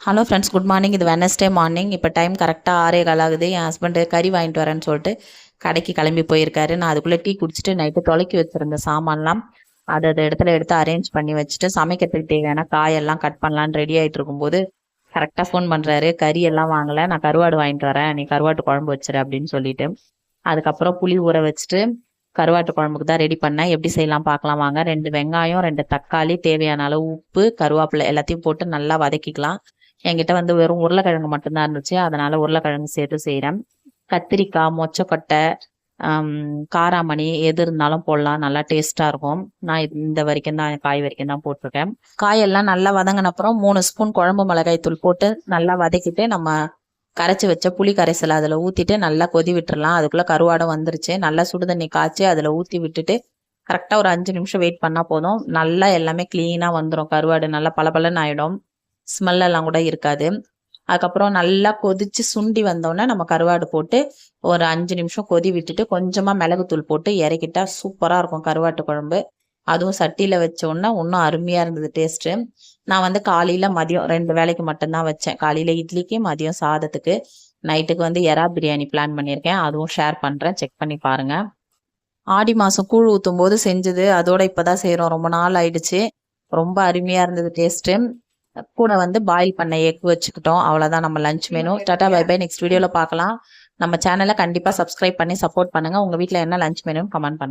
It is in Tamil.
Hello friends, good morning. இது வெனஸ்டே மார்னிங். இப்போ டைம் கரெக்டாக 6:15 ஆகுது. என் ஹஸ்பண்டு கறி வாங்கிட்டு வரேன்னு சொல்லிட்டு கடைக்கு கிளம்பி போயிருக்காரு. நான் அதுக்குள்ளே டீ குடிச்சிட்டு நைட்டு தொலைக்கி வச்சுருந்த சாமான்லாம் அது இடத்துல எடுத்து அரேஞ்ச் பண்ணி வச்சுட்டு சமைக்கிறதுக்கு தேவையான காயெல்லாம் கட் பண்ணலான்னு ரெடி ஆகிட்டு இருக்கும்போது கரெக்டாக ஃபோன் பண்ணுறாரு. கறி எல்லாம் வாங்கலை, நான் கருவாடு வாங்கிட்டு வரேன், நீ கருவாட்டு குழம்பு வச்சிரு அப்படின்னு சொல்லிட்டு. அதுக்கப்புறம் புளி ஊற வச்சுட்டு கருவாட்டு குழம்புக்கு தான் ரெடி பண்ணேன். எப்படி செய்யலாம் பார்க்கலாம் வாங்க. 2 வெங்காயம், 2 தக்காளி, தேவையான அளவு உப்பு, கருவேப்பிலை எல்லாத்தையும் போட்டு நல்லா வதக்கிக்கலாம். என்கிட்ட வெறும் உருளைக்கிழங்கு மட்டும்தான் இருந்துச்சு, அதனால உருளைக்கிழங்கு சேர்த்து செய்கிறேன். கத்திரிக்காய், மொச்சக்கொட்டை, காராமணி எது இருந்தாலும் போடலாம், நல்லா டேஸ்ட்டாக இருக்கும். நான் இந்த வரைக்கும் தான் காய் வரைக்கும் தான் போட்டிருக்கேன். காயெல்லாம் நல்லா வதங்கின அப்புறம் 3 ஸ்பூன் குழம்பு மிளகாய் தூள் போட்டு நல்லா வதக்கிட்டு நம்ம கரைச்சி வச்ச புளி கரைசலை அதில் ஊற்றிட்டு நல்லா கொதி விட்டுறலாம். அதுக்குள்ளே கருவாடை வந்துருச்சு. நல்லா சுடு தண்ணி காய்ச்சி அதில் ஊற்றி விட்டுட்டு கரெக்டாக ஒரு 5 நிமிஷம் வெயிட் பண்ணால் போதும். நல்லா எல்லாமே க்ளீனாக வந்துடும். கருவாடு நல்லா பளபளன்னு ஆகிடும், ஸ்மெல்லாம் கூட இருக்காது. அதுக்கப்புறம் நல்லா கொதிச்சு சுண்டி வந்தோடனே நம்ம கருவாடு போட்டு ஒரு 5 நிமிஷம் கொதி விட்டுட்டு கொஞ்சமாக மிளகுத்தூள் போட்டு இறக்கிட்டா சூப்பராக இருக்கும் கருவாட்டு குழம்பு. அதுவும் சட்டியில் வச்சோன்னா இன்னும் அருமையாக இருந்தது டேஸ்ட்டு. நான் காலையில் மதியம் 2 வேளைக்கு மட்டும்தான் வச்சேன். காலையில் இட்லிக்கு, மதியம் சாதத்துக்கு. நைட்டுக்கு எறா பிரியாணி பிளான் பண்ணியிருக்கேன், அதுவும் ஷேர் பண்ணுறேன், செக் பண்ணி பாருங்கள். ஆடி மாதம் கூழ் ஊற்றும் போது செஞ்சது, அதோட இப்போ தான் செய்கிறோம். ரொம்ப நாள் ஆயிடுச்சு. ரொம்ப அருமையாக இருந்தது டேஸ்ட்டு. கூட பாயில் பண்ண எக் வச்சுக்கிட்டோம். அவ்வளோதான் நம்ம lunch menu. Tata bye bye. Next வீடியோவில் பார்க்கலாம். நம்ம சேனலை கண்டிப்பாக சப்ஸ்கிரைப் பண்ணி சப்போர்ட் பண்ணுங்கள். உங்கள் வீட்டில் என்ன லஞ்ச் மெனுன்னு கமெண்ட் பண்ணுங்கள்.